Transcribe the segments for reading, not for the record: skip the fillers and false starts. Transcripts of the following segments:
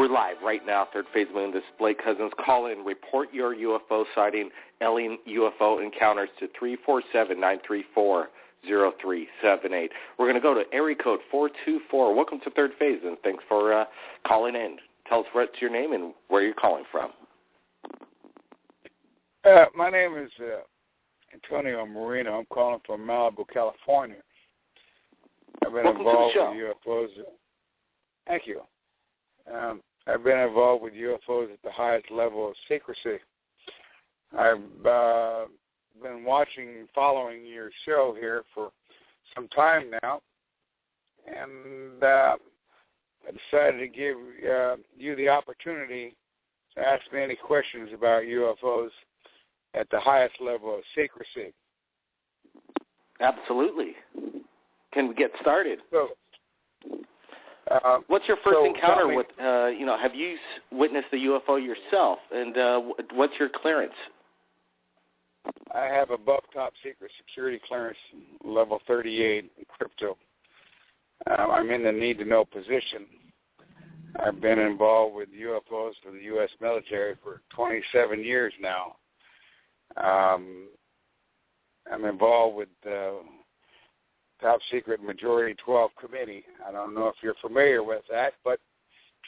We're live right now, Third Phase Moon Display Cousins. Call in, report your UFO sighting, alien UFO encounters to 347-934-0378. We're going to go to area code 424. Welcome to Third Phase, and thanks for calling in. Tell us what's your name and where you're calling from. My name is Antonio Marino. I'm calling from Malibu, California. I've been involved with UFOs. Thank you. I've been involved with UFOs at the highest level of secrecy. I've been following your show here for some time now, and I decided to give you the opportunity to ask me any questions about UFOs at the highest level of secrecy. Absolutely. Can we get started? So, what's your first encounter with, have you witnessed the UFO yourself, and what's your clearance? I have above top secret security clearance, level 38 in crypto. I'm in the need-to-know position. I've been involved with UFOs for the U.S. military for 27 years now. I'm involved with the Top Secret Majority 12 Committee. I don't know if you're familiar with that, but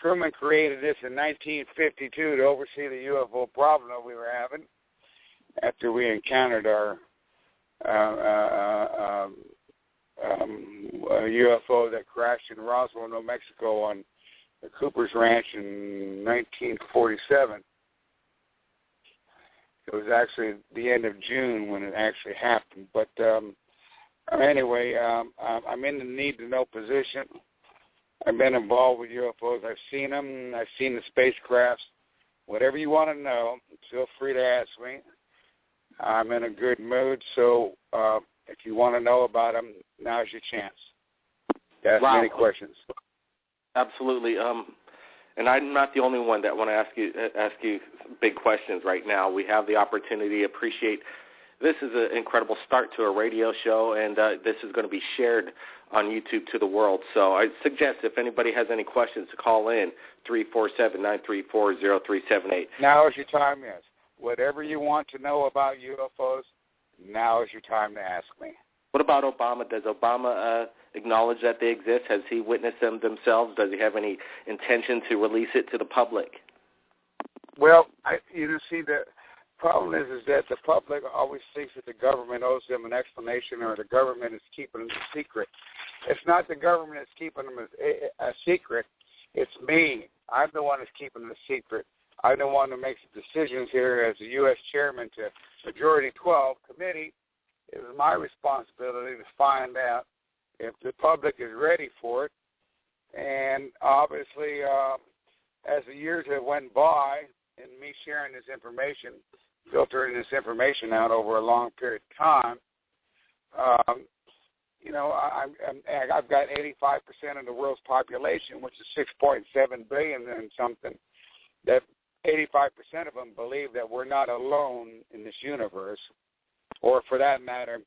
Truman created this in 1952 to oversee the UFO problem that we were having after we encountered our UFO that crashed in Roswell, New Mexico on the Cooper's Ranch in 1947. It was actually the end of June when it actually happened. But anyway, I'm in the need-to-know position. I've been involved with UFOs. I've seen them. I've seen the spacecrafts. Whatever you want to know, feel free to ask me. I'm in a good mood, so if you want to know about them, now's your chance. Ask me any questions. Absolutely. And I'm not the only one that want to ask you big questions right now. We have the opportunity. Appreciate this is an incredible start to a radio show, and this is going to be shared on YouTube to the world. So I suggest if anybody has any questions to call in 347-934-0378. Now is your time, yes. Whatever you want to know about UFOs, now is your time to ask me. What about Obama? Does Obama acknowledge that they exist? Has he witnessed them themselves? Does he have any intention to release it to the public? Well, see, the problem is that the public always thinks that the government owes them an explanation or the government is keeping them a secret. It's not the government that's keeping them a secret. It's me. I'm the one that's keeping them a secret. I'm the one that makes the decisions here as the U.S. chairman to Majority 12 Committee. It is my responsibility to find out if the public is ready for it. And obviously, as the years have went by, and me sharing this information, filtering this information out over a long period of time, I've got 85% of the world's population, which is 6.7 billion and something, that 85% of them believe that we're not alone in this universe, or for that matter,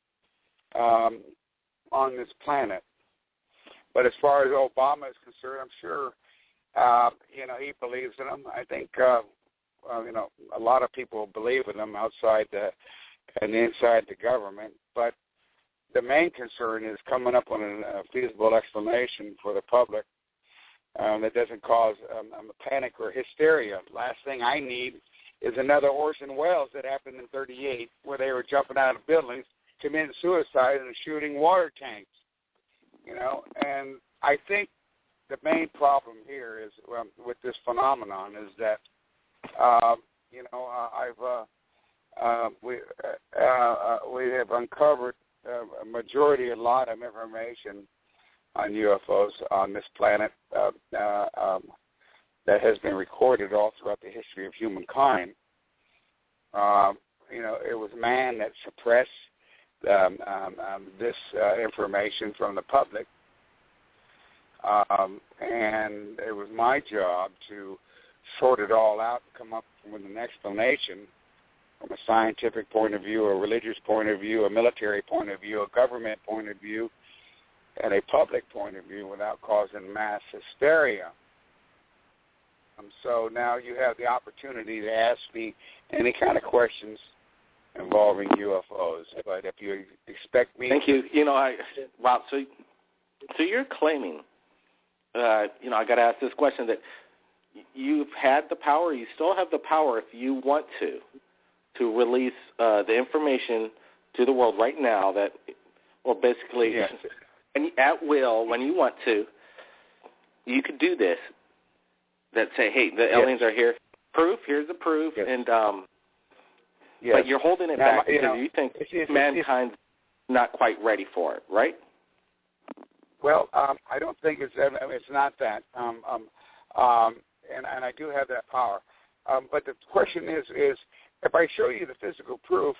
on this planet. But as far as Obama is concerned, I'm sure, he believes in them. I think, a lot of people believe in them outside and inside the government. But the main concern is coming up with a feasible explanation for the public that doesn't cause panic or hysteria. Last thing I need is another Orson Welles that happened in 1938, where they were jumping out of buildings, committing suicide, and shooting water tanks. And I think the main problem here is with this phenomenon is that we have uncovered a lot of information on UFOs on this planet that has been recorded all throughout the history of humankind. It was man that suppressed this information from the public, and it was my job to sort it all out and come up with an explanation from a scientific point of view, a religious point of view, a military point of view, a government point of view, and a public point of view without causing mass hysteria. So now you have the opportunity to ask me any kind of questions involving UFOs. But if you expect me... Thank you. Wow, so you're claiming, I got to ask this question, that you've had the power, you still have the power if you want to release the information to the world right now that, well, basically, yes. And at will, when you want to, you could do this, that say, hey, the aliens are here. Proof, here's the proof, yes. and yes. But you're holding it back because you think mankind's not quite ready for it, right? Well, I don't think it's not that, and I do have that power. But the question is if I show you the physical proof,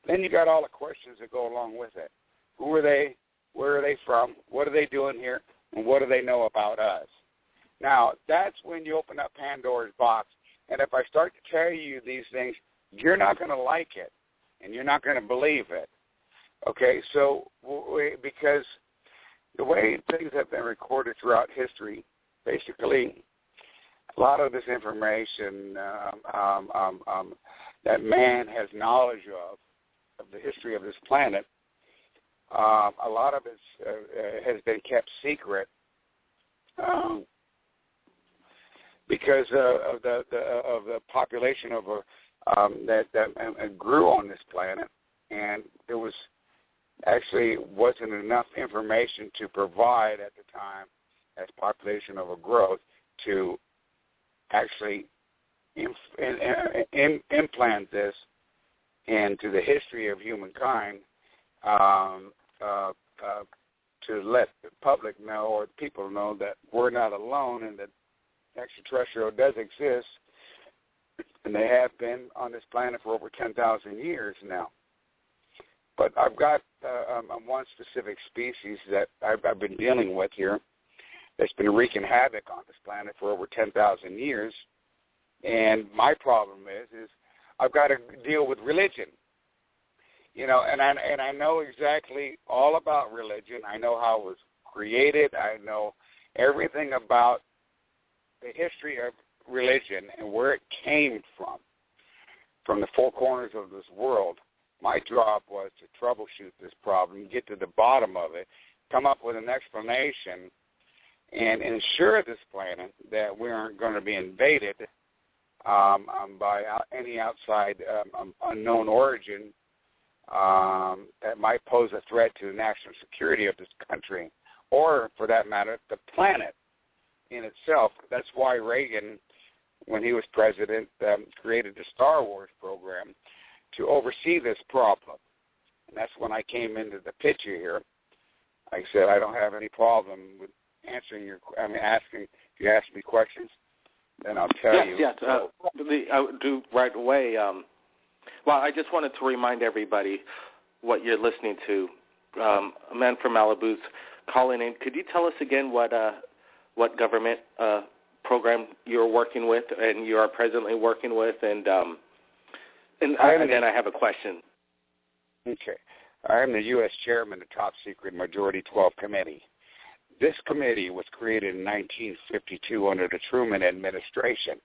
then you got all the questions that go along with it. Who are they? Where are they from? What are they doing here? And what do they know about us? Now, that's when you open up Pandora's box. And if I start to tell you these things, you're not going to like it, and you're not going to believe it. Okay, so because the way things have been recorded throughout history, basically, a lot of this information that man has knowledge of the history of this planet, a lot of it has been kept secret because of the population that grew on this planet, and there wasn't enough information to provide at the time as population overgrowth to actually implant this into the history of humankind to let the public know or people know that we're not alone and that extraterrestrial does exist, and they have been on this planet for over 10,000 years now. But I've got one specific species that I've been dealing with here that's been wreaking havoc on this planet for over 10,000 years. And my problem is I've got to deal with religion. And I know exactly all about religion. I know how it was created. I know everything about the history of religion and where it came from the four corners of this world. My job was to troubleshoot this problem, get to the bottom of it, come up with an explanation, and ensure this planet that we aren't going to be invaded by any outside unknown origin that might pose a threat to the national security of this country, or, for that matter, the planet in itself. That's why Reagan, when he was president, created the Star Wars program to oversee this problem. And that's when I came into the picture here. Like I said, I don't have any problem with asking if you ask me questions, then I'll tell you. Yes, I'll do right away. Well, I just wanted to remind everybody what you're listening to. A man from Malibu's calling in. Could you tell us again what government program you're working with and you are presently working with? And then I have a question. Okay. I am the U.S. Chairman of the Top Secret Majority 12 Committee. This committee was created in 1952 under the Truman administration.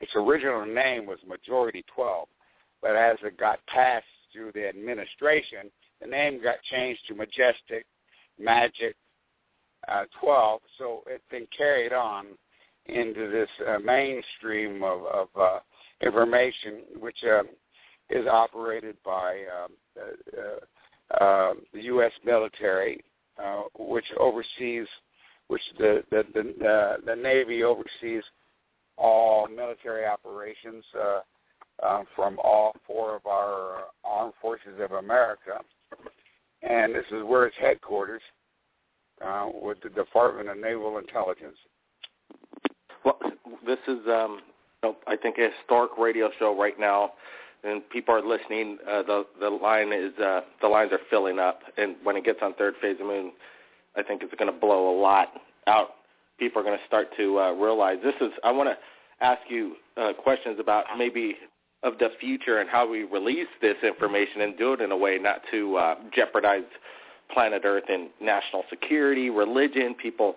Its original name was Majority 12, but as it got passed through the administration, the name got changed to Majestic, Magic 12, so it's been carried on into this mainstream of information, which is operated by the U.S. military, which the Navy oversees all military operations from all four of our armed forces of America, and this is where it's headquarters with the Department of Naval Intelligence. Well, this is, I think, a historic radio show right now, and people are listening. The lines are filling up, and when it gets on third phase of the moon, I think it's going to blow a lot out. People are going to start to realize this is. I want to ask you questions about maybe of the future and how we release this information and do it in a way not to jeopardize planet Earth and national security, religion, people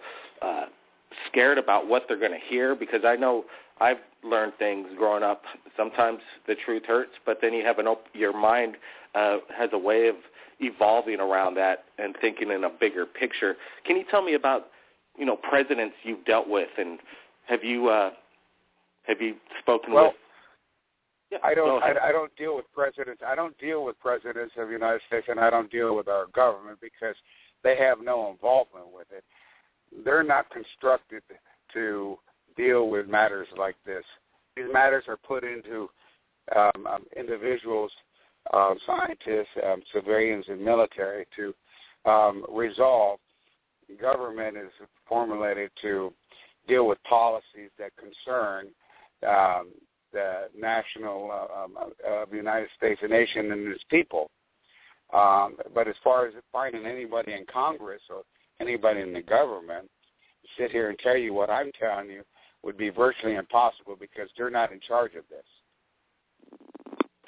scared about what they're going to hear, because I know I've learned things growing up. Sometimes the truth hurts, but then you have your mind has a way of evolving around that and thinking in a bigger picture. Can you tell me about, presidents you've dealt with, and have you spoken with? Yeah, I don't deal with presidents. I don't deal with presidents of the United States, and I don't deal with our government because they have no involvement with it. They're not constructed to deal with matters like this. These matters are put into individuals, scientists, civilians, and military to resolve. Government is formulated to deal with policies that concern the national of the United States, a nation, and its people. But as far as finding anybody in Congress or anybody in the government, sit here and tell you what I'm telling you would be virtually impossible because they're not in charge of this.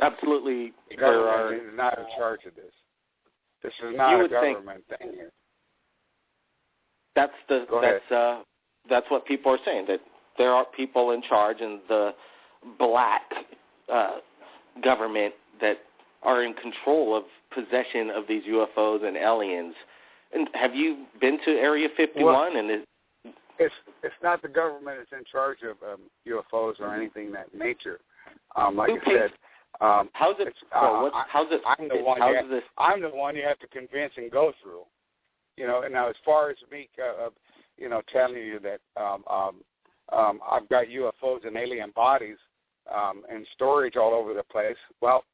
Absolutely. The government is not in charge of this. This is not a government thing here. That's what people are saying, that there are people in charge in the black government that are in control of possession of these UFOs and aliens. And have you been to Area 51? Well, it's not the government that's in charge of UFOs or anything of that nature. Like I said, how's it? I'm the one you have to convince and go through. And now as far as me, telling you that I've got UFOs and alien bodies in storage all over the place. Well,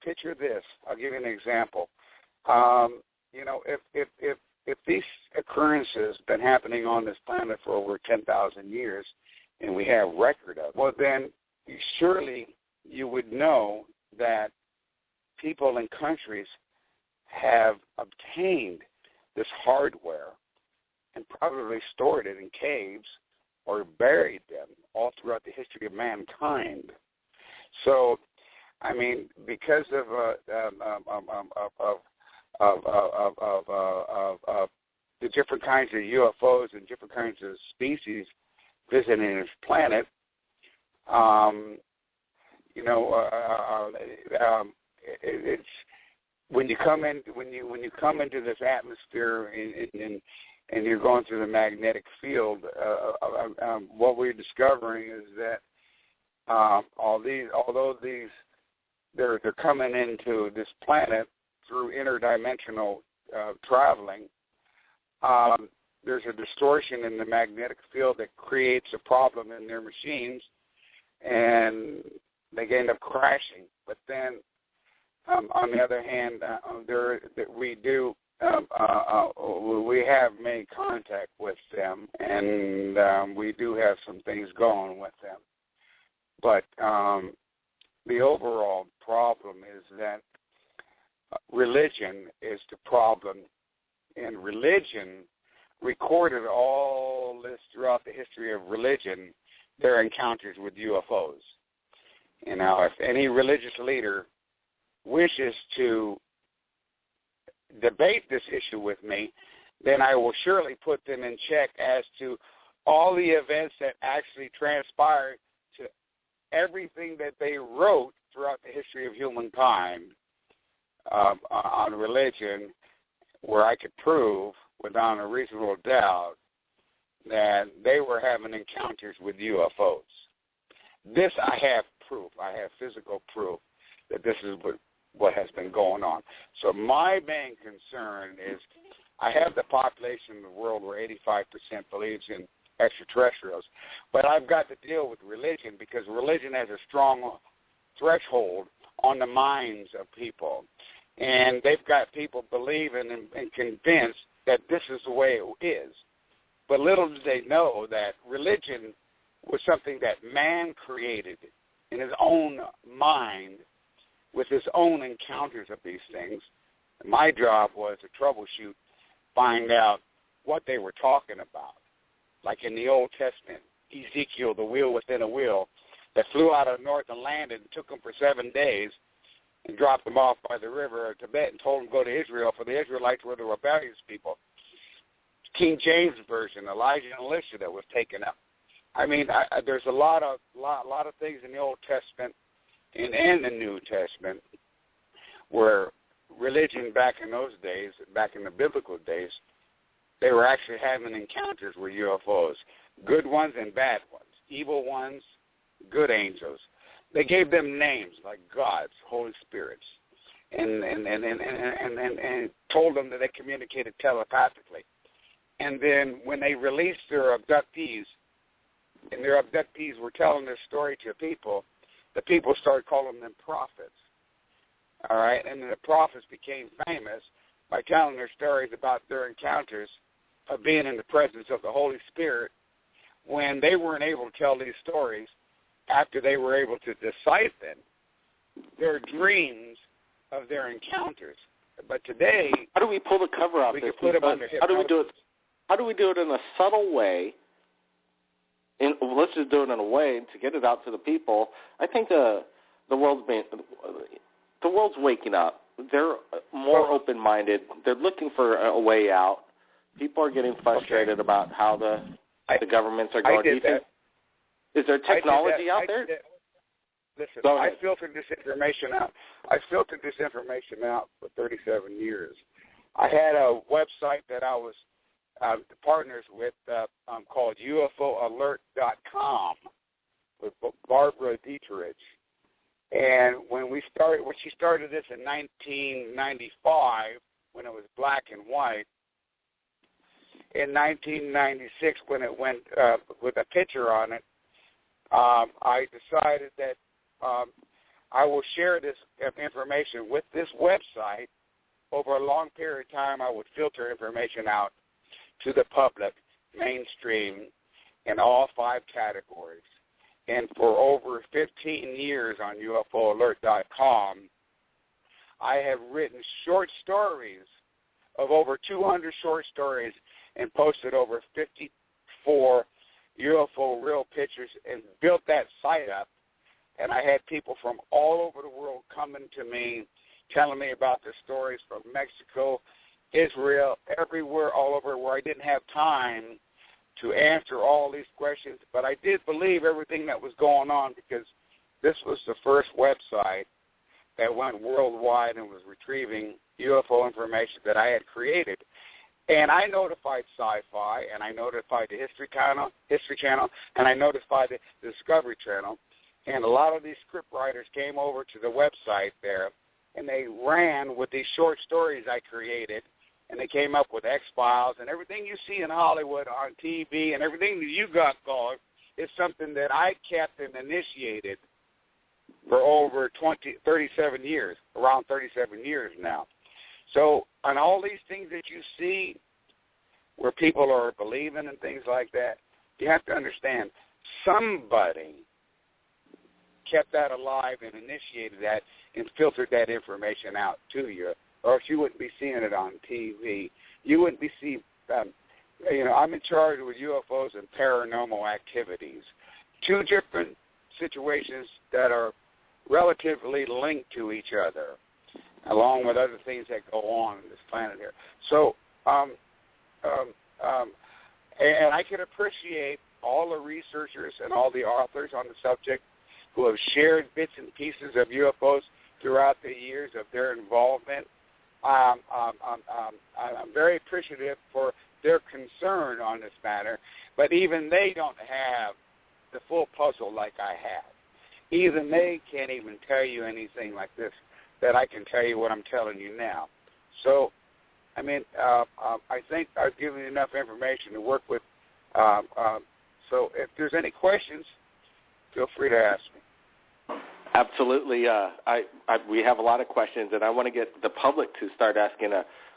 picture this. I'll give you an example. If these occurrences have been happening on this planet for over 10,000 years, and we have record of it, well, then surely you would know that people and countries have obtained this hardware and probably stored it in caves or buried them all throughout the history of mankind. So, I mean, because of the different kinds of UFOs and different kinds of species visiting this planet, it's when you come into this atmosphere and you're going through the magnetic field, what we're discovering is that although they're coming into this planet through interdimensional traveling, there's a distortion in the magnetic field that creates a problem in their machines, and they end up crashing. But then, on the other hand, we have made contact with them, and we do have some things going with them. But the overall problem is that religion is the problem, and religion recorded all this throughout the history of religion, their encounters with UFOs. If any religious leader wishes to debate this issue with me, then I will surely put them in check as to all the events that actually transpired, to everything that they wrote throughout the history of humankind on religion, where I could prove without a reasonable doubt that they were having encounters with UFOs. This I have proof. I have physical proof that this is what has been going on. So my main concern is I have the population in the world where 85% believes in extraterrestrials, but I've got to deal with religion because religion has a strong threshold on the minds of people. And they've got people believing and convinced that this is the way it is. But little do they know that religion was something that man created in his own mind with his own encounters of these things. My job was to troubleshoot, find out what they were talking about. Like in the Old Testament, Ezekiel, the wheel within a wheel, that flew out of the north and landed and took them for 7 days and dropped them off by the river of Tibet and told them to go to Israel, for the Israelites were the rebellious people. King James Version, Elijah and Elisha, that was taken up. I mean, there's a lot of things in the Old Testament and the New Testament where religion back in those days, back in the biblical days, they were actually having encounters with UFOs, good ones and bad ones, evil ones, good angels. They gave them names like gods, Holy Spirits, and told them that they communicated telepathically. And then when they released their abductees, and their abductees were telling their story to people, the people started calling them prophets. All right, and then the prophets became famous by telling their stories about their encounters of being in the presence of the Holy Spirit when they weren't able to tell these stories after they were able to decipher their dreams of their encounters. But today, how do we pull the cover off this? Put them under how do we do it? How do we do it in a subtle way? Let's just do it in a way to get it out to the people. I think the world's waking up. They're more open-minded. They're looking for a way out. People are getting frustrated about how the governments are going. Is there technology out there? Listen, I filtered this information out for 37 years. I had a website that I was partners with called UFOalert.com with Barbara Dietrich. And when she started this in 1995, when it was black and white, in 1996, when it went with a picture on it, I decided that I will share this information with this website. Over a long period of time, I would filter information out to the public, mainstream, in all 5 categories. And for over 15 years on UFOalert.com, I have written short stories of over 200 short stories and posted over 54 UFO real pictures and built that site up. And I had people from all over the world coming to me, telling me about their stories from Mexico, Israel, everywhere, all over, where I didn't have time to answer all these questions. But I did believe everything that was going on because this was the first website that went worldwide and was retrieving UFO information that I had created. And I notified Sci-Fi, and I notified the History Channel, and I notified the Discovery Channel. And a lot of these script writers came over to the website there, and they ran with these short stories I created, and they came up with X-Files, and everything you see in Hollywood on TV and everything that you got going is something that I kept and initiated for over 37 years, around 37 years now. So on all these things that you see where people are believing and things like that, you have to understand somebody kept that alive and initiated that and filtered that information out to you, or else you wouldn't be seeing it on TV. You wouldn't be seeing, I'm in charge with UFOs and paranormal activities. 2 different situations that are relatively linked to each other, along with other things that go on this planet here. So, and I can appreciate all the researchers and all the authors on the subject who have shared bits and pieces of UFOs throughout the years of their involvement. I'm very appreciative for their concern on this matter, but even they don't have the full puzzle like I have. Even they can't even tell you anything like this that I can tell you what I'm telling you now. So, I think I've given you enough information to work with. So if there's any questions, feel free to ask me. Absolutely. We have a lot of questions, and I want to get the public to start asking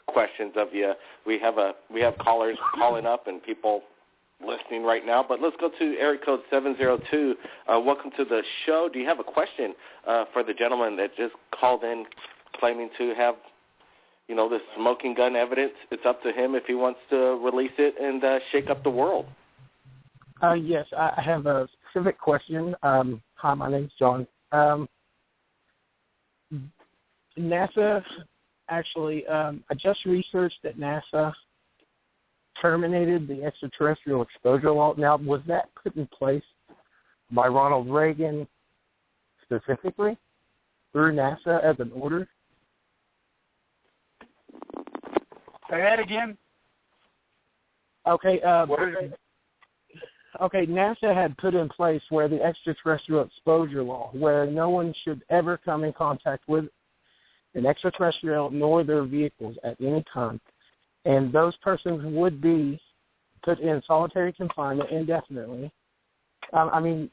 questions of you. We have callers calling up and people listening right now, but let's go to area code 702. Welcome to the show. Do you have a question for the gentleman that just called in claiming to have, this smoking gun evidence? It's up to him if he wants to release it and shake up the world. Yes, I have a specific question. Hi, my name's John. NASA, actually, I just researched that NASA terminated the extraterrestrial exposure law. Now, was that put in place by Ronald Reagan specifically through NASA as an order? Say that again. Okay. What is it? Okay, NASA had put in place where the extraterrestrial exposure law, where no one should ever come in contact with an extraterrestrial nor their vehicles at any time. And those persons would be put in solitary confinement indefinitely. I mean,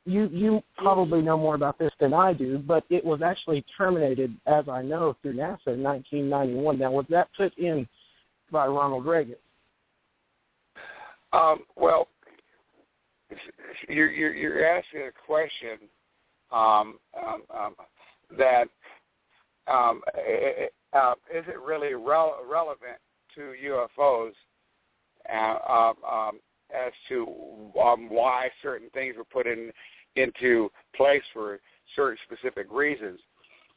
you probably know more about this than I do, but it was actually terminated, as I know, through NASA in 1991. Now, was that put in by Ronald Reagan? Well, you're asking a question that is it really relevant to UFOs as to why certain things were put into place for certain specific reasons.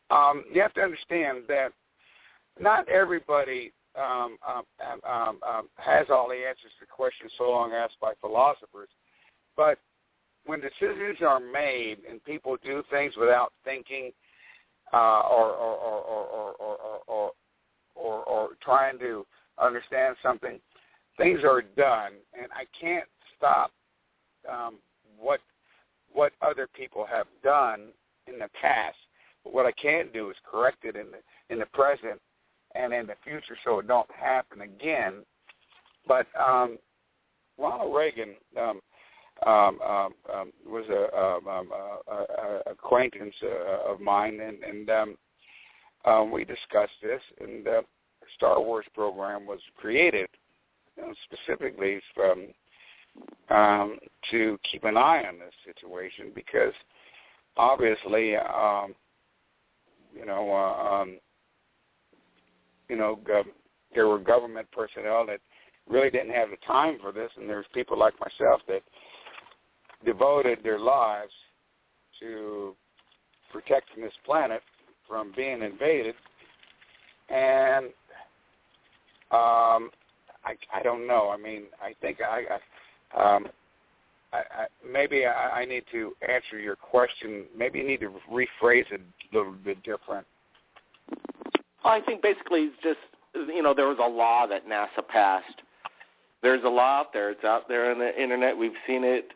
You have to understand that not everybody has all the answers to questions so long asked by philosophers, but when decisions are made and people do things without thinking or trying to understand something, things are done, and I can't stop what other people have done in the past. But what I can do is correct it in the present and in the future so it don't happen again. But Ronald Reagan was a acquaintance of mine, and we discussed this, and the Star Wars program was created specifically to keep an eye on this situation, because obviously, there were government personnel that really didn't have the time for this, and there's people like myself that devoted their lives to protecting this planet from being invaded. And I don't know. I mean, I think maybe I need to answer your question. Maybe you need to rephrase it a little bit different. Well, I think basically it's just, there was a law that NASA passed. There's a law out there. It's out there on the internet. We've seen it.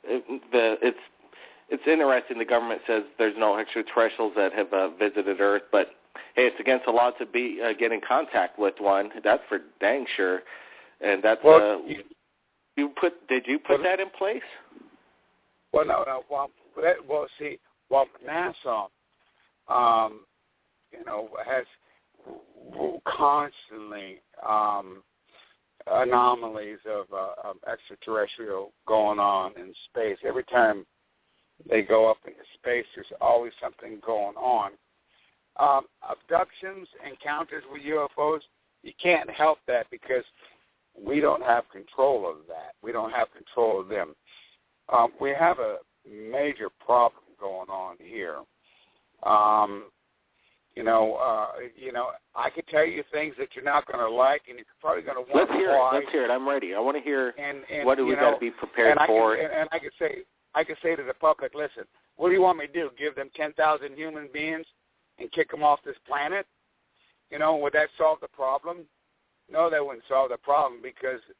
It's interesting. The government says there's no extraterrestrials that have visited Earth, but hey, it's against the law to get in contact with one. That's for dang sure. And that's did you put that in place? Well, no. NASA, has constantly anomalies of extraterrestrial going on in space. Every time they go up into space, there's always something going on. Abductions, encounters with UFOs, you can't help that because we don't have control of that. We don't have control of them. We have a major problem going on here. I could tell you things that you're not going to like, and you're probably going to want to why. Let's hear it. I'm ready. I want to hear and what do we got to be prepared for. I could say to the public, listen, what do you want me to do? Give them 10,000 human beings and kick them off this planet? Would that solve the problem? No, that wouldn't solve the problem, because the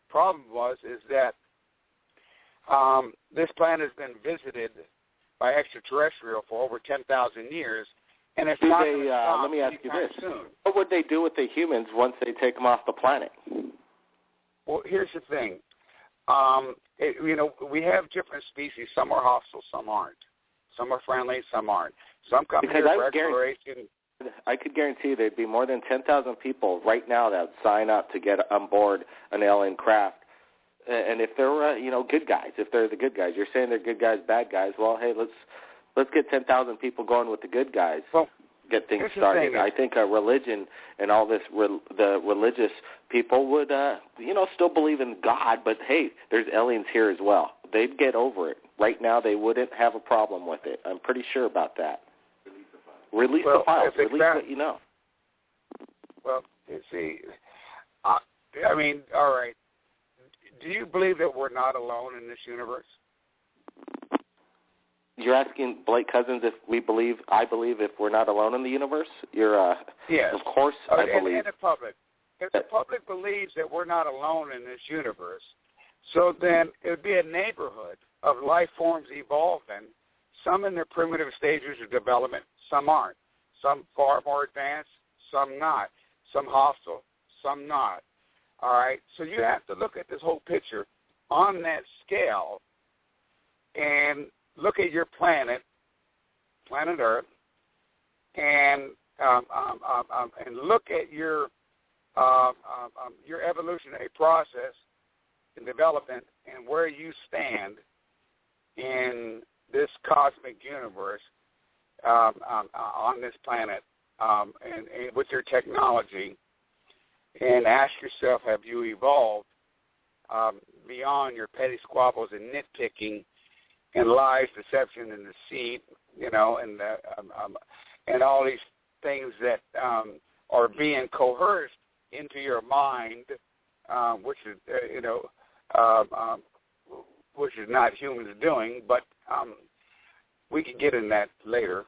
problem is that this planet has been visited by extraterrestrial for over 10,000 years, and it's not going to stop. Let me ask you this. Soon. What would they do with the humans once they take them off the planet? Well, here's the thing. We have different species. Some are hostile, some aren't. Some are friendly, some aren't. Some come here for exploration. I could guarantee there'd be more than 10,000 people right now that would sign up to get on board an alien craft. And if they're, good guys, if they're the good guys, you're saying they're good guys, bad guys. Well, hey, let's get 10,000 people going with the good guys. Well, get things started. I think religion and all this, the religious people would, still believe in God, but hey, there's aliens here as well. They'd get over it. Right now, they wouldn't have a problem with it. I'm pretty sure about that. Release the files. Release what you know. Well, you see, I mean, all right. Do you believe that we're not alone in this universe? You're asking Blake Cousins if I believe if we're not alone in the universe? Yes. Of course I believe. And the public. If the public believes that we're not alone in this universe, so then it would be a neighborhood of life forms evolving, some in their primitive stages of development, some aren't. Some far more advanced, some not. Some hostile, some not. All right? So you have to look at this whole picture on that scale and look at your planet Earth, and look at your evolutionary process and development and where you stand in this cosmic universe on this planet and with your technology, and ask yourself, have you evolved beyond your petty squabbles and nitpicking and lies, deception, and deceit, and all these things that are being coerced into your mind, which is which is not humans doing, but we can get in that later.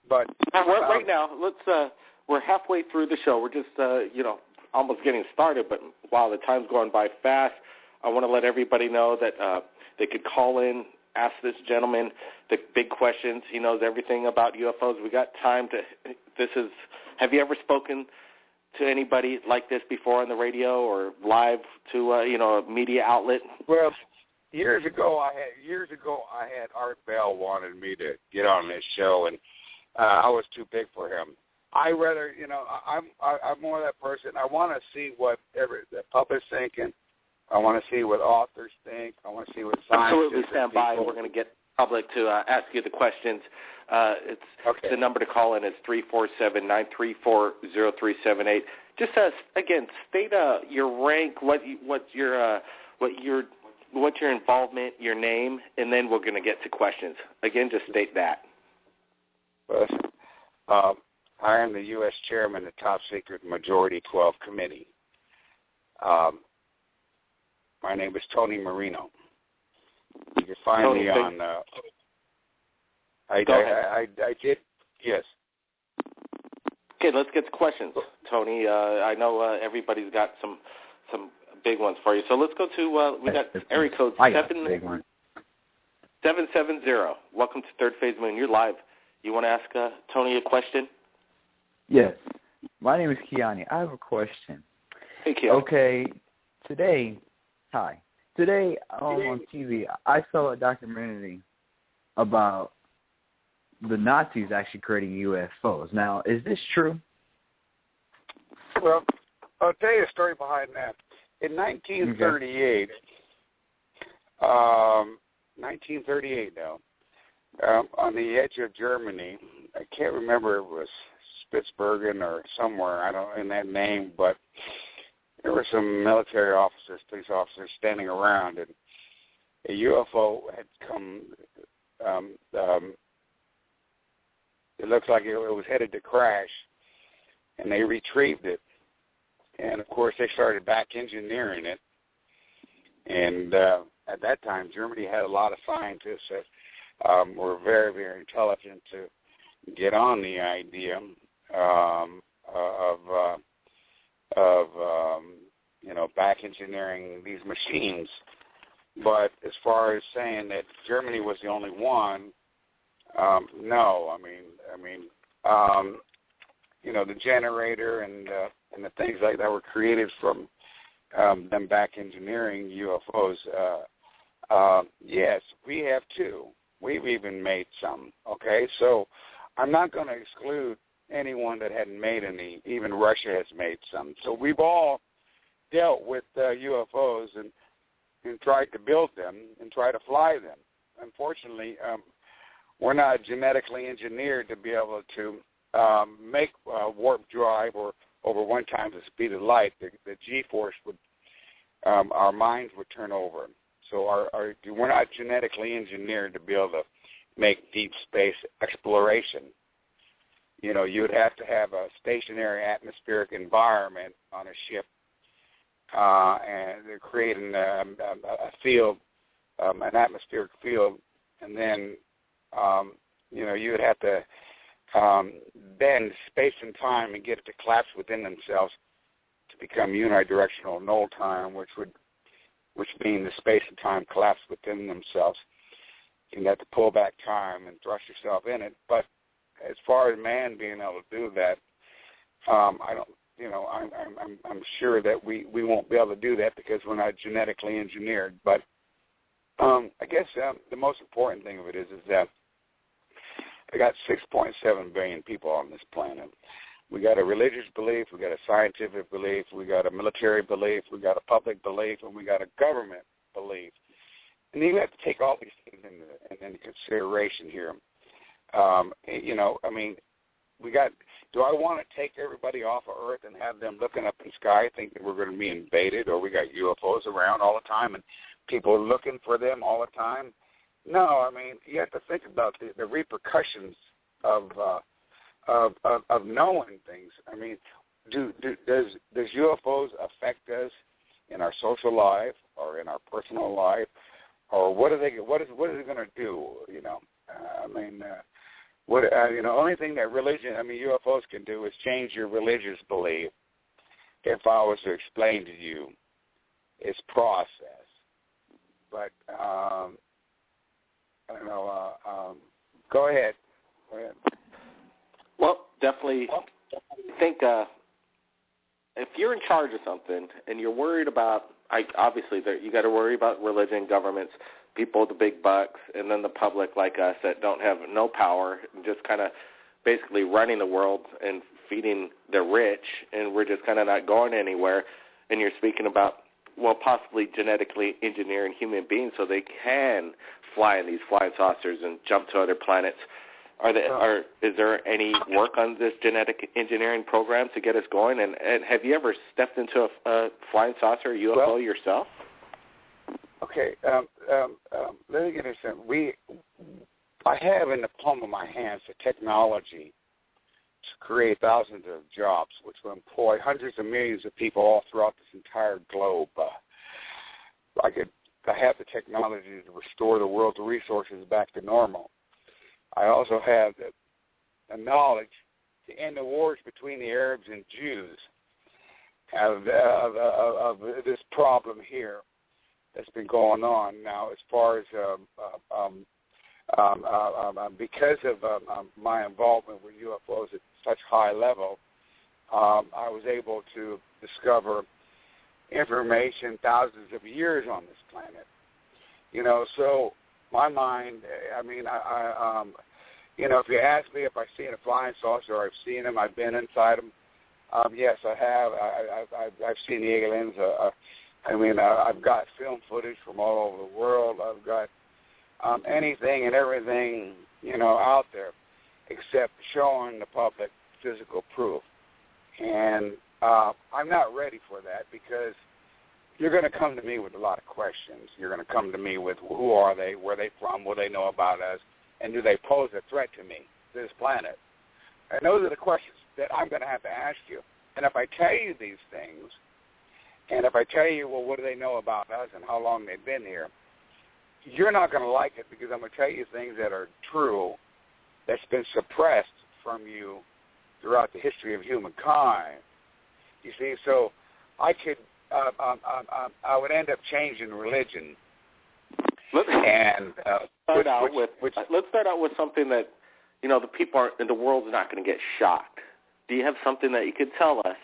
But right now, let's. We're halfway through the show. We're just almost getting started. But while the time's going by fast, I want to let everybody know that they could call in, ask this gentleman the big questions. He knows everything about UFOs. We got time to. Have you ever spoken to anybody like this before on the radio or live to a media outlet? Well, years ago I had Art Bell wanted me to get on this show, and I was too big for him. I rather, I'm more that person. I want to see what the public's thinking. I want to see what authors think. I want to see what scientists Absolutely, stand by. We're going to get public to ask you the questions. Okay. The number to call in is 347-934-0378. Just again, state your rank, what your involvement, your name, and then we're going to get to questions. Again, just state that. I am the U.S. Chairman of the Top Secret Majority 12 Committee. My name is Tony Marino. You can find me on. I did. Yes. Okay, let's get to questions, Tony. I know everybody's got some big ones for you. So let's go to we got area code 770. Welcome to Third Phase Moon. You're live. You want to ask Tony a question? Yes. My name is Kiani. I have a question. Hey, Kiani. Okay, today on TV, I saw a documentary about the Nazis actually creating UFOs. Now, is this true? Well, I'll tell you a story behind that. In 1938, on the edge of Germany, I can't remember if it was Spitsbergen or somewhere, I don't in that name, but there were some military officers, police officers standing around, and a UFO had come. It looks like it was headed to crash, and they retrieved it. And of course, they started back engineering it. And at that time, Germany had a lot of scientists that were very, very intelligent to get on the idea of back engineering these machines. But as far as saying that Germany was the only one, no. I mean, the generator and the things like that were created from them back engineering UFOs. Yes, we have too. We've even made some. Okay, so I'm not going to exclude anyone that hadn't made any. Even Russia has made some. So we've all dealt with UFOs and tried to build them and try to fly them. Unfortunately, we're not genetically engineered to be able to make warp drive or over 1 times the speed of light. The G-force would, our minds would turn over. So we're not genetically engineered to be able to make deep space exploration. you would have to have a stationary atmospheric environment on a ship, and they're creating a field, an atmospheric field, and then you would have to bend space and time and get it to collapse within themselves to become unidirectional null time, which means the space and time collapse within themselves. You have to pull back time and thrust yourself in it. But as far as man being able to do that, I don't. I'm sure that we won't be able to do that because we're not genetically engineered. But I guess the most important thing of it is that I got 6.7 billion people on this planet. We got a religious belief, we got a scientific belief, we got a military belief, we got a public belief, and we got a government belief. And you have to take all these things into consideration here. Do I want to take everybody off of Earth and have them looking up in the sky, think that we're going to be invaded, or we got UFOs around all the time and people are looking for them all the time? No, you have to think about the repercussions of knowing things. Does UFOs affect us in our social life or in our personal life, or what is it going to do? Only thing that UFOs can do is change your religious belief. If I was to explain to you its process, but go ahead. Well, definitely. I think if you're in charge of something and you're worried about, obviously you got to worry about religion, governments, people with the big bucks, and then the public like us that don't have no power, just kind of basically running the world and feeding the rich, and we're just kind of not going anywhere. And you're speaking about, possibly genetically engineering human beings so they can fly in these flying saucers and jump to other planets. Is there any work on this genetic engineering program to get us going? And have you ever stepped into a flying saucer or UFO yourself? Okay, let me get this in. I have in the palm of my hands the technology to create thousands of jobs, which will employ hundreds of millions of people all throughout this entire globe. I have the technology to restore the world's resources back to normal. I also have the knowledge to end the wars between the Arabs and Jews of this problem here that's been going on now. As far as because of my involvement with UFOs at such high level, I was able to discover information thousands of years on this planet. So my mind, if you ask me if I've seen a flying saucer, I've seen them, I've been inside them. Yes, I have. I've seen the aliens. I've got film footage from all over the world. I've got anything and everything, out there, except showing the public physical proof. And I'm not ready for that because you're going to come to me with a lot of questions. You're going to come to me with who are they, where are they from, what do they know about us, and do they pose a threat to me, to this planet? And those are the questions that I'm going to have to ask you. And if I tell you these things, and if I tell you, what do they know about us and how long they've been here, you're not going to like it because I'm going to tell you things that are true that's been suppressed from you throughout the history of humankind. You see, so I could, I would end up changing religion. Let's start out with something that, the people in the world's not going to get shocked. Do you have something that you could tell us?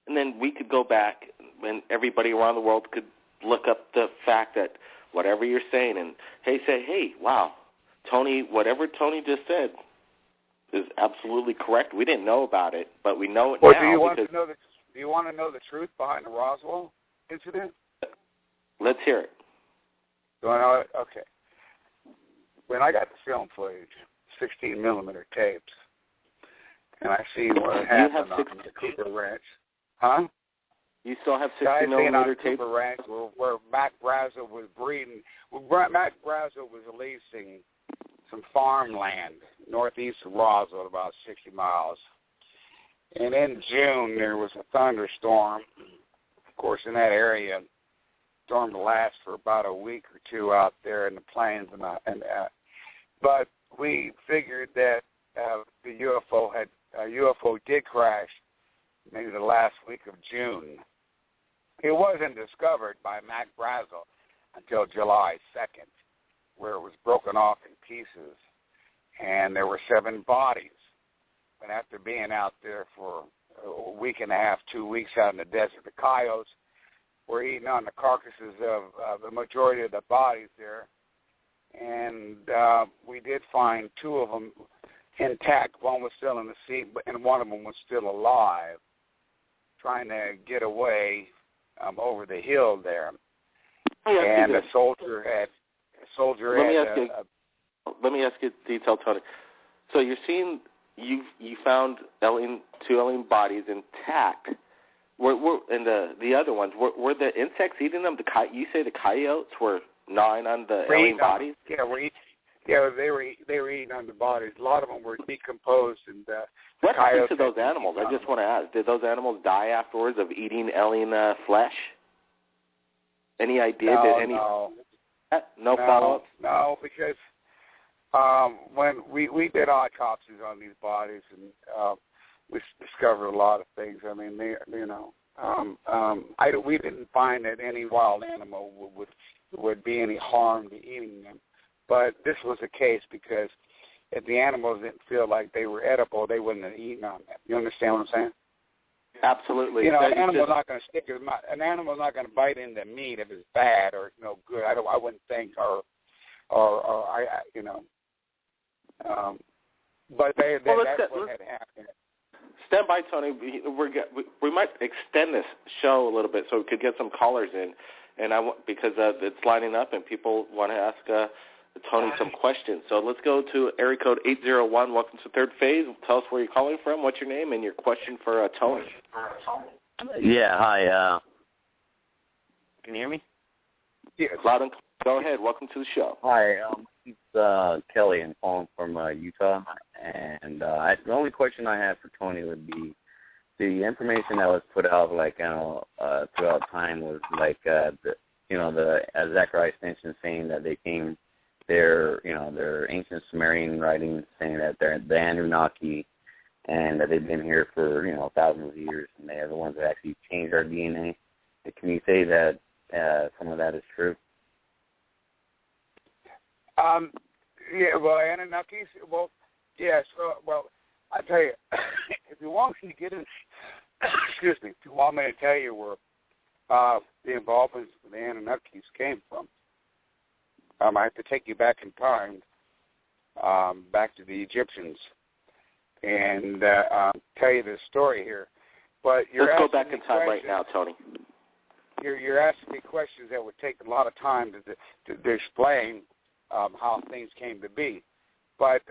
And then we could go back and everybody around the world could look up the fact that whatever you're saying and hey, wow, Tony, whatever Tony just said is absolutely correct. We didn't know about it, but we know it now. Do you want to know the truth behind the Roswell incident? Let's hear it. Do I know it? Okay. When I got the film footage, 16 millimeter tapes, and I see what happened on the Cooper Ranch. Huh? You still have 60 millimeter tapes? Cooper Ranch where Mac Brazel was breeding. Mac Brazel was releasing some farmland northeast of Roswell, about 60 miles. And in June, there was a thunderstorm. Of course, in that area, the storm lasts for about a week or two out there in the plains. But we figured that the UFO did crash maybe the last week of June. It wasn't discovered by Mac Brazel until July 2nd, where it was broken off in pieces, and there were 7 bodies. But after being out there for a week and a half, 2 weeks out in the desert, the coyotes were eating on the carcasses of the majority of the bodies there. And we did find 2 of them intact. One was still in the seat, and one of them was still alive, trying to get away over the hill there. And the soldier had. Let me ask you detail, Tony. So you're seeing you found 2 alien bodies intact. And the other ones were the insects eating them? You say the coyotes were gnawing on the alien bodies? Yeah, they were eating on the bodies. A lot of them were decomposed, and what happened to those animals? I just want to ask: did those animals die afterwards of eating alien flesh? Any idea? No follow-up? No, because when we did autopsies on these bodies, and we discovered a lot of things. I mean, we didn't find that any wild animal would be any harm to eating them. But this was the case because if the animals didn't feel like they were edible, they wouldn't have eaten on them. You understand what I'm saying? Absolutely. An animal's not going to stick his mouth. An animal's not going to bite into meat if it's bad or no good. I wouldn't think, but that's what had happened. Stand by, Tony. We might extend this show a little bit so we could get some callers in, and because it's lining up and people want to ask Tony some questions. So let's go to area code 801. Welcome to Third Phase. Tell us where you're calling from, what's your name, and your question for Tony. Yeah, hi. Can you hear me? Yeah, loud and clear. Go ahead. Welcome to the show. Hi, it's Kelly. I'm calling from Utah, and the only question I have for Tony would be the information that was put out, throughout time was the Zechariah extension saying that they came. Their ancient Sumerian writings saying that they're the Anunaki and that they've been here for, thousands of years, and they are the ones that actually changed our DNA. Can you say that some of that is true? Anunnakis, yes. I tell you, if you want me to get in, if you want me to tell you where the involvement of the Anunnakis came from, I have to take you back in time, back to the Egyptians, and tell you this story here. But let's go back in time right now, Tony. You're asking me questions that would take a lot of time to explain how things came to be. But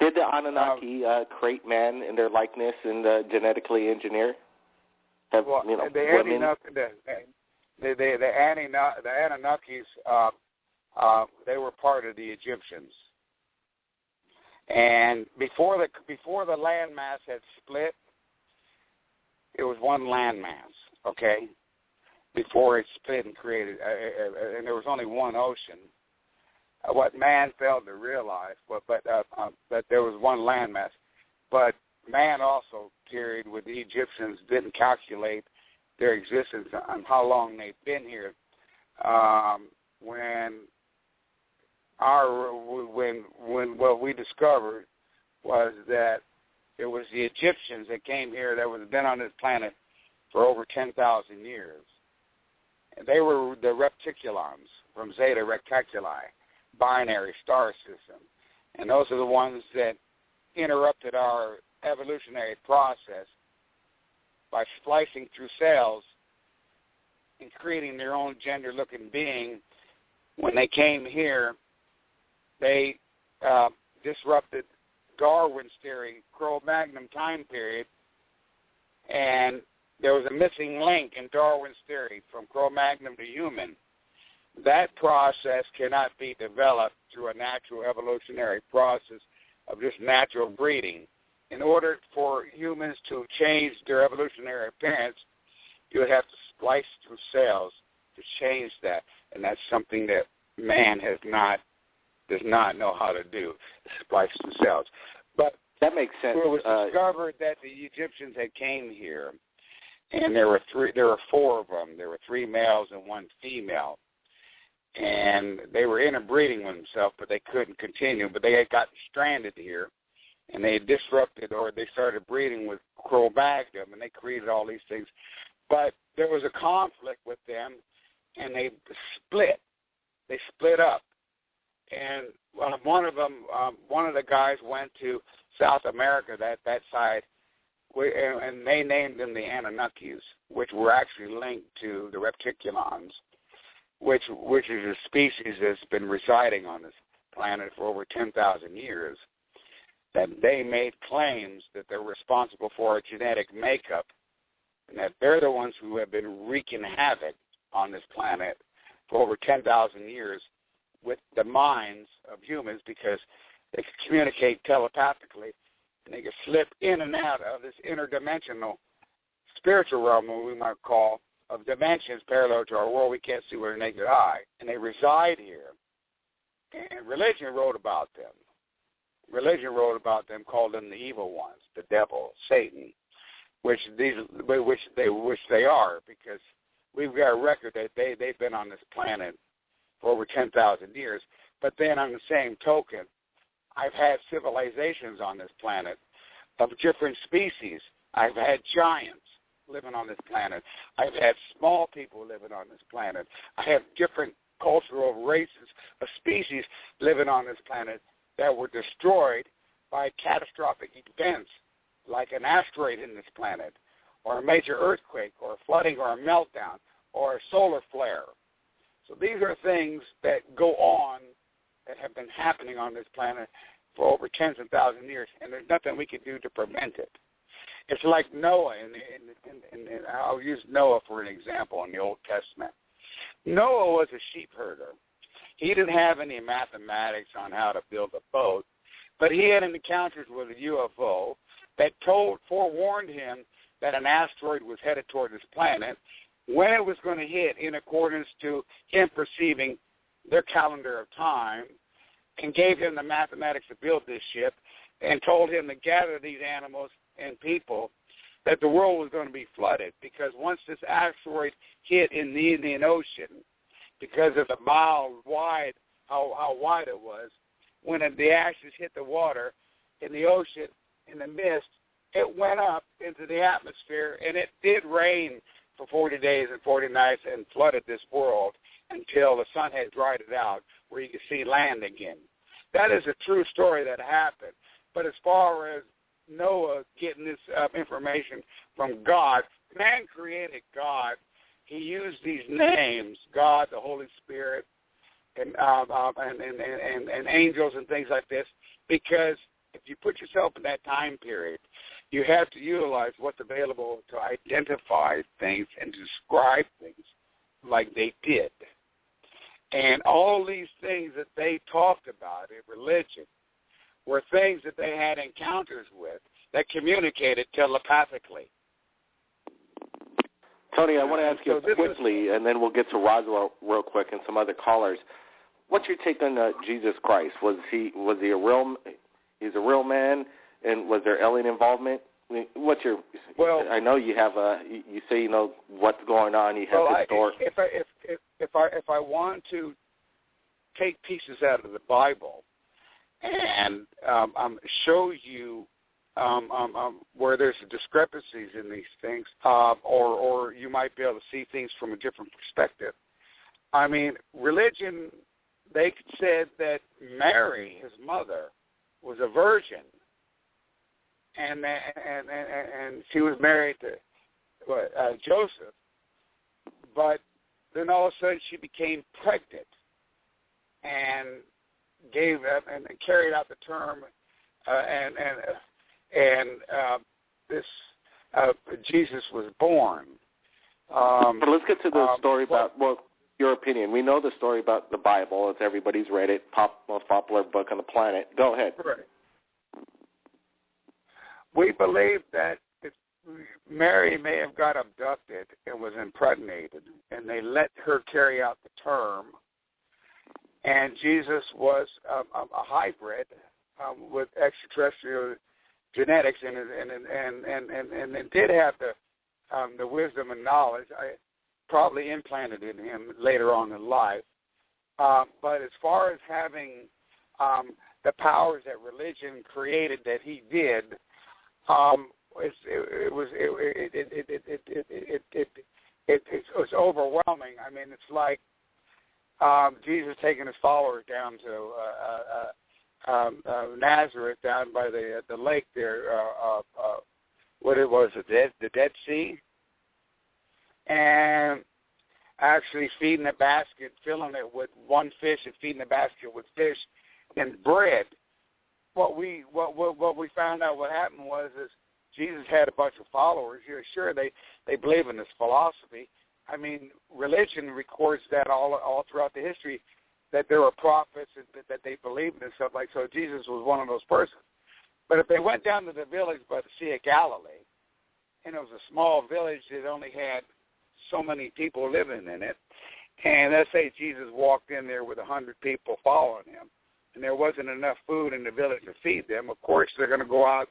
did the Anunnaki create man in their likeness and genetically engineer? The Anunnakis, they were part of the Egyptians, and before the landmass had split, it was one landmass. Okay, before it split and created, and there was only one ocean. What man failed to realize, that there was one landmass, but man also carried with the Egyptians didn't calculate their existence and how long they've been here. When what we discovered was that it was the Egyptians that came here that was been on this planet for over 10,000 years. And they were the Repticulons from Zeta Rectaculi, binary star system, and those are the ones that interrupted our evolutionary process by splicing through cells and creating their own gender-looking being. When they came here, they disrupted Darwin's theory, Cro-Magnon time period, and there was a missing link in Darwin's theory from Cro-Magnon to human. that process cannot be developed through a natural evolutionary process of just natural breeding. In order for humans to change their evolutionary appearance, you would have to splice through cells to change that, and that's something that man does not know how to do, splice through cells. But that makes sense. It was discovered that the Egyptians had came here, and there were four of them. There were 3 males and 1 female, and they were interbreeding with themselves, but they couldn't continue. But they had gotten stranded here, and they disrupted, or they started breeding with Cro-Magnon, and they created all these things. But there was a conflict with them, and they split. They split up. And one of the guys went to South America, that side, and they named them the Anunnakis, which were actually linked to the Repticulons, which is a species that's been residing on this planet for over 10,000 years. That they made claims that they're responsible for our genetic makeup, and that they're the ones who have been wreaking havoc on this planet for over 10,000 years with the minds of humans, because they can communicate telepathically, and they can slip in and out of this interdimensional spiritual realm, what we might call, of dimensions parallel to our world we can't see with our naked eye. And they reside here. And religion wrote about them. Religion wrote about them, called them the evil ones, the devil, Satan, which they are, because we've got a record that they've been on this planet for over 10,000 years. But then on the same token, I've had civilizations on this planet of different species. I've had giants living on this planet. I've had small people living on this planet. I have different cultural races of species living on this planet that were destroyed by catastrophic events like an asteroid in this planet, or a major earthquake, or a flooding, or a meltdown, or a solar flare. So these are things that go on that have been happening on this planet for over tens of thousands of years, and there's nothing we can do to prevent it. It's like Noah, and I'll use Noah for an example in the Old Testament. Noah was a sheep herder. He didn't have any mathematics on how to build a boat, but he had encounters with a UFO that forewarned him that an asteroid was headed toward this planet, when it was going to hit in accordance to him perceiving their calendar of time, and gave him the mathematics to build this ship, and told him to gather these animals and people, that the world was going to be flooded, because once this asteroid hit in the Indian Ocean, because of the how wide it was, when the ashes hit the water in the ocean, in the mist, it went up into the atmosphere, and it did rain for 40 days and 40 nights and flooded this world until the sun had dried it out, where you could see land again. That is a true story that happened. But as far as Noah getting this information from God, man created God. He used these names, God, the Holy Spirit, and angels and things like this, because if you put yourself in that time period, you have to utilize what's available to identify things and describe things like they did. And all these things that they talked about in religion were things that they had encounters with that communicated telepathically. Tony, I want to ask you quickly, and then we'll get to Roswell real quick and some other callers. What's your take on Jesus Christ? Was he a real? He's a real man, and was there alien involvement? What's your? Well, I know you have you say you know what's going on. You have the story. If I want to take pieces out of the Bible and show you where there's discrepancies in these things, or you might be able to see things from a different perspective. I mean, religion, they said that Mary, his mother, was a virgin, and she was married to Joseph, but then all of a sudden she became pregnant and gave and carried out the term, Jesus was born. But let's get to the story about your opinion. We know the story about the Bible. It's everybody's read it. Most popular book on the planet. Go ahead. Right. We believe that Mary may have got abducted and was impregnated, and they let her carry out the term. And Jesus was a hybrid with extraterrestrial genetics, and did have the wisdom and knowledge. Probably implanted in him later on in life. But as far as having the powers that religion created that he did, it was overwhelming. I mean, it's like Jesus taking his followers down to Nazareth, down by the lake there. What it was, the Dead Sea, and actually feeding a basket, filling it with one fish, and feeding the basket with fish and bread. What we found out what happened was is Jesus had a bunch of followers. You're sure they believe in this philosophy. I mean, religion records that all throughout the history, that there were prophets and that they believed in stuff like so. Jesus was one of those persons. But if they went down to the village by the Sea of Galilee, and it was a small village that only had so many people living in it, and let's say Jesus walked in there with 100 people following him, and there wasn't enough food in the village to feed them, of course they're going to go out,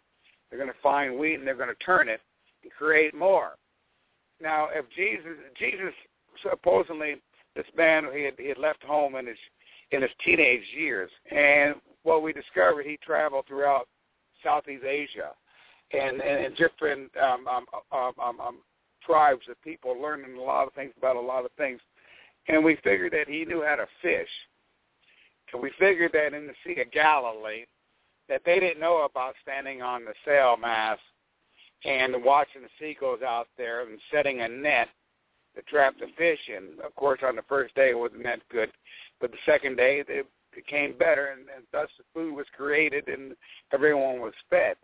they're going to find wheat, and they're going to turn it and create more. Now, if Jesus supposedly, this man, he had left home in his teenage years, and what we discovered, he traveled throughout Southeast Asia, and different tribes of people, learning a lot of things about a lot of things, and we figured that he knew how to fish. And we figured that in the Sea of Galilee, that they didn't know about standing on the sail mast and watching the seagulls out there and setting a net to trap the fish in. Of course, on the first day it wasn't that good, but the second day it became better, and thus the food was created and everyone was fed.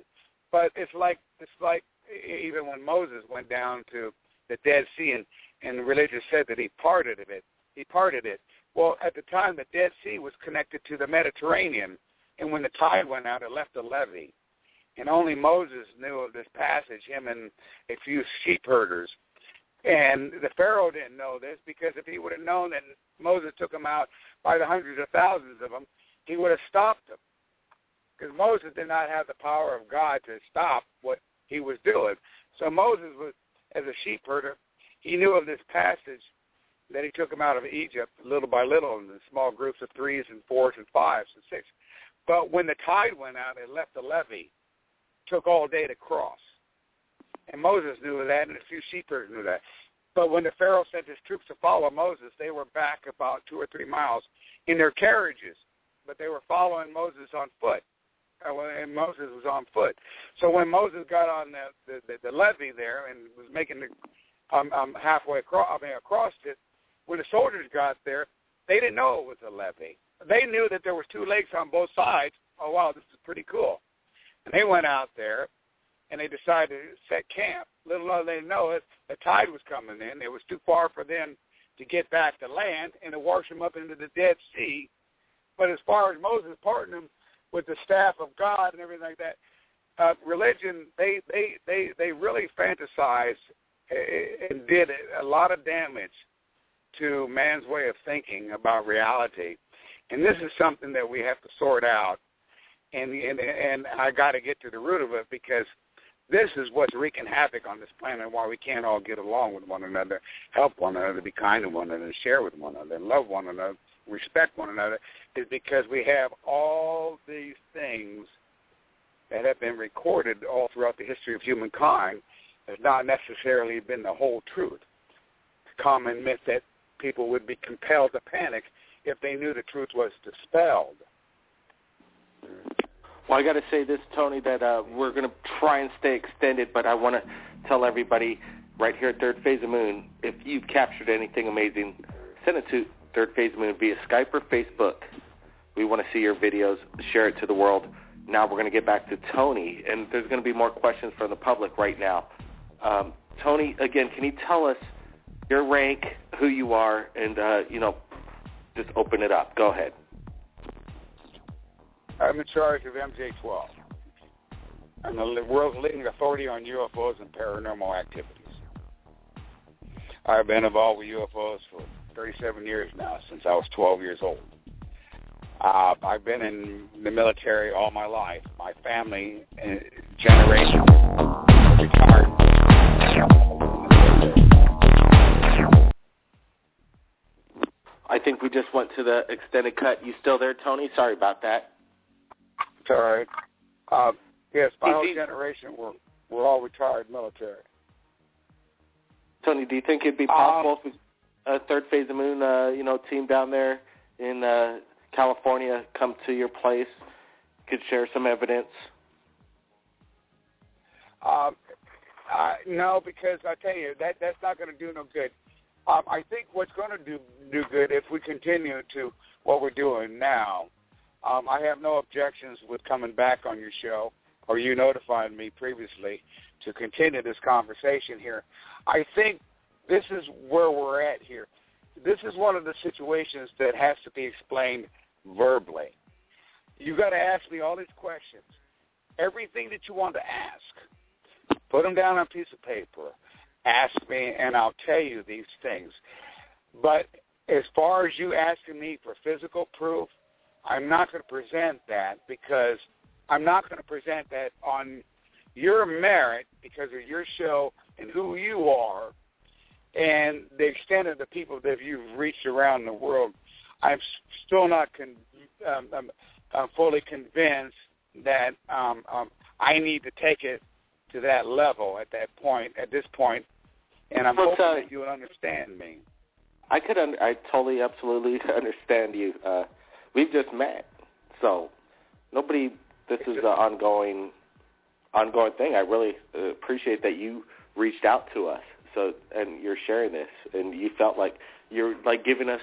But it's like even when Moses went down to the Dead Sea and religion said that he parted it. Well, at the time, the Dead Sea was connected to the Mediterranean, and when the tide went out, it left a levee. And only Moses knew of this passage, him and a few sheep herders. And the Pharaoh didn't know this, because if he would have known that Moses took them out by the hundreds of thousands of them, he would have stopped them. Because Moses did not have the power of God to stop what he was doing. So Moses was, as a sheep herder, he knew of this passage that he took them out of Egypt little by little in small groups of 3s and 4s and 5s and 6s. But when the tide went out, it left the levee. It took all day to cross. And Moses knew that, and a few sheep herders knew that. But when the Pharaoh sent his troops to follow Moses, they were back about 2 or 3 miles in their carriages, but they were following Moses on foot. And Moses was on foot. So when Moses got on the levee there and was making the halfway across it, when the soldiers got there, they didn't know it was a levee. They knew that there was 2 lakes on both sides. Oh, wow, this is pretty cool. And they went out there, and they decided to set camp. Little did they know it, the tide was coming in. It was too far for them to get back to land, and to wash them up into the Dead Sea. But as far as Moses parting them with the staff of God and everything like that, religion, they really fantasized and did a lot of damage to man's way of thinking about reality. And this is something that we have to sort out. And I got to get to the root of it, because this is what's wreaking havoc on this planet, and why we can't all get along with one another, help one another, be kind to one another, share with one another, and love one another, respect one another, is because we have all these things that have been recorded all throughout the history of humankind has not necessarily been the whole truth. The common myth that people would be compelled to panic if they knew the truth was dispelled. Well, I got to say this, Tony, that we're going to try and stay extended, but I want to tell everybody right here at Third Phase of Moon, if you've captured anything amazing, send it to Third Phase of Moon via Skype or Facebook. We want to see your videos, share it to the world. Now we're going to get back to Tony, and there's going to be more questions from the public right now. Tony, again, can you tell us your rank who you are and, just open it up. Go ahead. I'm in charge of MJ-12. I'm the world's leading authority on UFOs and paranormal activities. I've been involved with UFOs for 37 years now, since I was 12 years old. I've been in the military all my life. My family, generation, retired. I think we just went to the extended cut. You still there, Tony? Sorry about that. It's all right. Yes, my whole generation, we're all retired military. Tony, do you think it'd be possible if Third Phase of the Moon, team down there in California come to your place, could share some evidence? No, because I tell you, that's not going to do no good. I think what's going to do good if we continue to what we're doing now, I have no objections with coming back on your show, or you notified me previously to continue this conversation here. I think this is where we're at here. This is one of the situations that has to be explained verbally. You got to ask me all these questions. Everything that you want to ask, put them down on a piece of paper. Ask me, and I'll tell you these things. But as far as you asking me for physical proof, I'm not going to present that, because I'm not going to present that on your merit because of your show and who you are and the extent of the people that you've reached around the world. I'm still not fully convinced that I need to take it to that level at this point, and I'm hoping that you'll understand me. I totally, absolutely understand you. We've just met, so this is an ongoing thing. I really appreciate that you reached out to us, and you're sharing this, and you felt like you're like giving us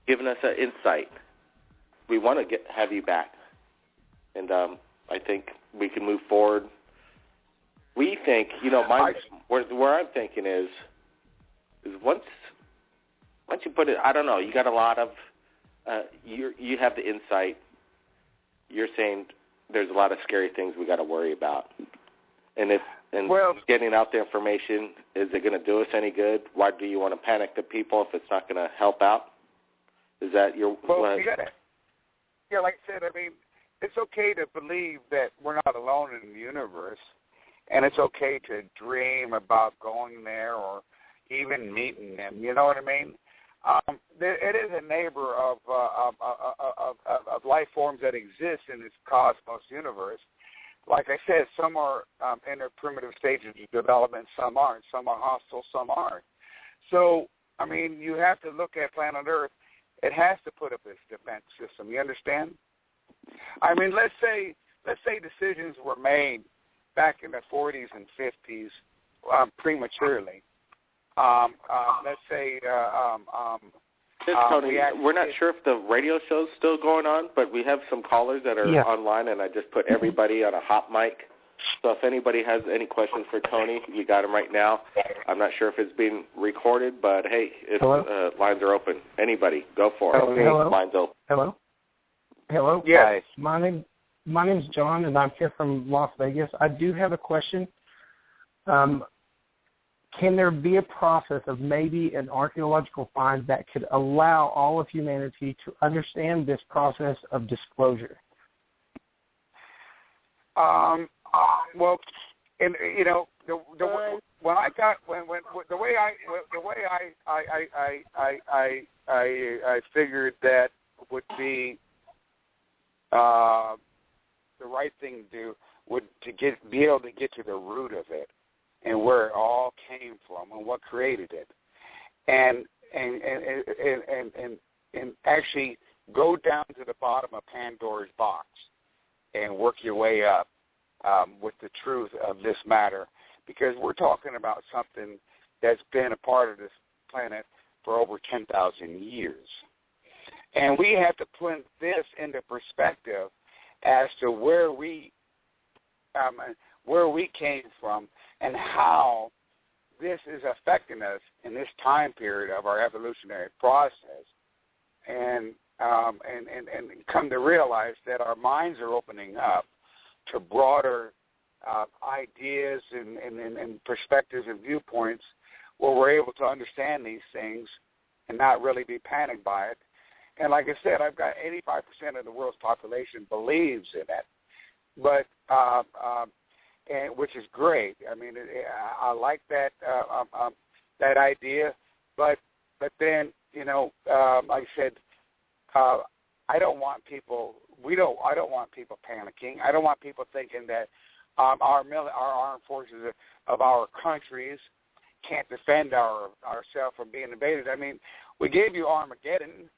an insight. We want to have you back, and I think we can move forward. We think, where I'm thinking is once you put it, I don't know, you got a lot of, you have the insight. You're saying there's a lot of scary things we got to worry about, getting out the information, is it going to do us any good? Why do you want to panic the people if it's not going to help out? Is that your? Well, you got to. Yeah, like I said, I mean, it's okay to believe that we're not alone in the universe. And it's okay to dream about going there or even meeting them. You know what I mean? It is a neighbor of life forms that exist in this cosmos universe. Like I said, some are in their primitive stages of development, some aren't. Some are hostile, some aren't. So, I mean, you have to look at planet Earth. It has to put up its defense system. You understand? I mean, let's say decisions were made back in the 40s and 50s prematurely. Let's say... Tony, we're not sure if the radio show's still going on, but we have some callers that are online, and I just put everybody on a hot mic. So if anybody has any questions for Tony, you got them right now. I'm not sure if it's being recorded, but, hey, lines are open. Anybody, go for it. Hello? Lines open. Hello? Yes. My name's John, and I'm here from Las Vegas. I do have a question. Can there be a process of maybe an archaeological find that could allow all of humanity to understand this process of disclosure? Well, and the way I figured that would be the right thing to do would be able to get to the root of it and where it all came from and what created it, and actually go down to the bottom of Pandora's box and work your way up with the truth of this matter, because we're talking about something that's been a part of this planet for over 10,000 years. And we have to put this into perspective as to where we came from and how this is affecting us in this time period of our evolutionary process, and come to realize that our minds are opening up to broader ideas and perspectives and viewpoints where we're able to understand these things and not really be panicked by it. And like I said, I've got 85% of the world's population believes in it, but and which is great. I mean, I like that that idea, but then like I said, I don't want people. I don't want people panicking. I don't want people thinking that our armed forces of our countries can't defend ourselves from being invaded. I mean, we gave you Armageddon.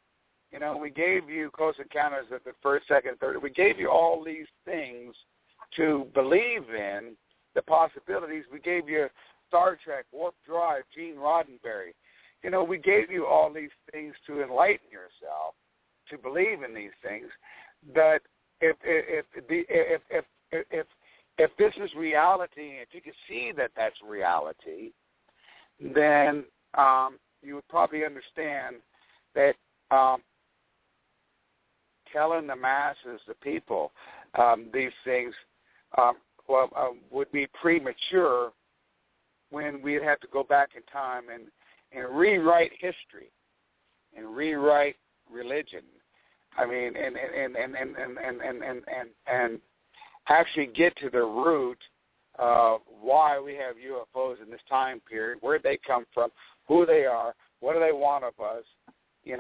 We gave you Close Encounters of the First, Second, Third. We gave you all these things to believe in, the possibilities. We gave you Star Trek, Warp Drive, Gene Roddenberry. We gave you all these things to enlighten yourself, to believe in these things. But if this is reality, if you can see that that's reality, then you would probably understand that telling the masses, the people, these things would be premature when we'd have to go back in time and rewrite history and rewrite religion. I mean, and actually get to the root of why we have UFOs in this time period, where they come from, who they are, what do they want of us, and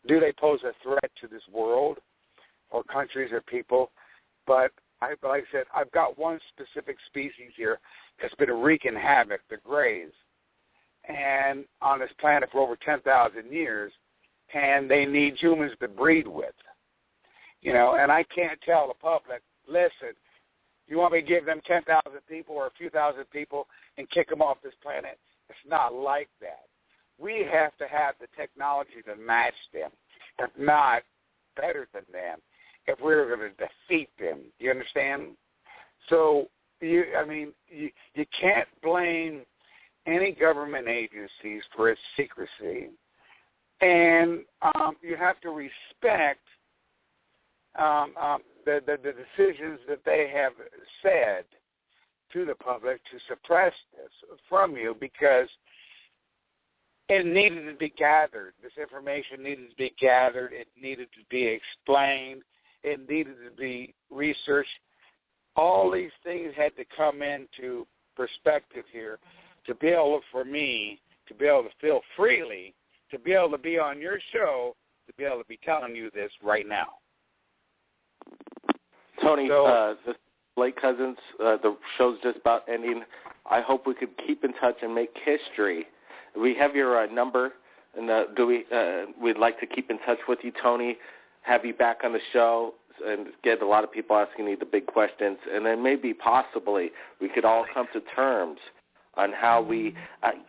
do they pose a threat to this world or countries or people? But like I said, I've got one specific species here that's been wreaking havoc, the Greys, and on this planet for over 10,000 years, and they need humans to breed with. And I can't tell the public, listen, you want me to give them 10,000 people or a few thousand people and kick them off this planet? It's not like that. We have to have the technology to match them, if not better than them, if we're going to defeat them. You understand? So, you can't blame any government agencies for its secrecy, and you have to respect the decisions that they have said to the public to suppress this from you, because it needed to be gathered. This information needed to be gathered. It needed to be explained. It needed to be researched. All these things had to come into perspective here to be able for me to be able to feel freely, to be able to be on your show, to be able to be telling you this right now. Tony, this Blake Cousins, the show's just about ending. I hope we could keep in touch and make history. We have your number, and we'd like to keep in touch with you, Tony, have you back on the show, and get a lot of people asking you the big questions, and then maybe possibly we could all come to terms on how we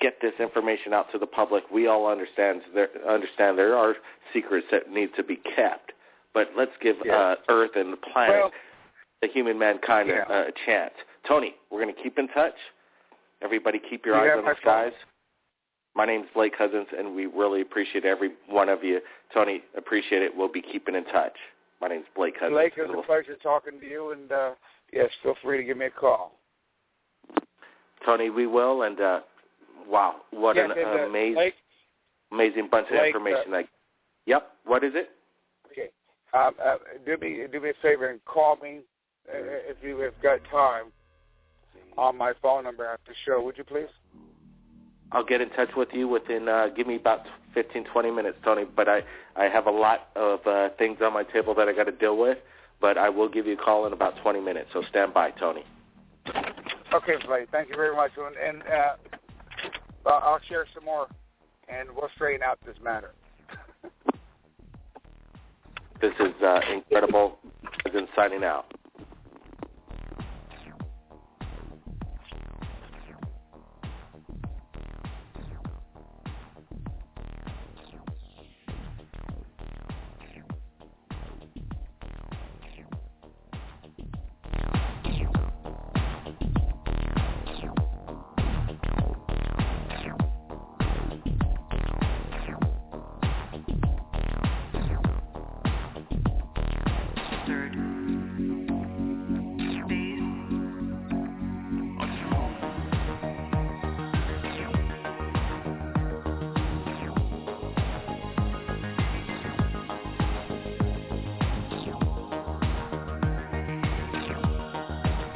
get this information out to the public. We all understand there are secrets that need to be kept, but let's give Earth and the planet, the human mankind, a chance. Tony, we're going to keep in touch. Everybody keep your eyes on the skies. My name's Blake Cousins, and we really appreciate every one of you. Tony, appreciate it. We'll be keeping in touch. My name's Blake Cousins. Blake, it was a pleasure talking to you, and yes, feel free to give me a call. Tony, we will, and wow, what an amazing bunch of information. Yep, what is it? Okay, do me a favor and call me if you have got time on my phone number after the show, would you please? I'll get in touch with you within, give me about 15, 20 minutes, Tony, but I have a lot of things on my table that I got to deal with, but I will give you a call in about 20 minutes, so stand by, Tony. Okay, Blake, thank you very much, and I'll share some more, and we'll straighten out this matter. This is incredible. I've signing out. answered.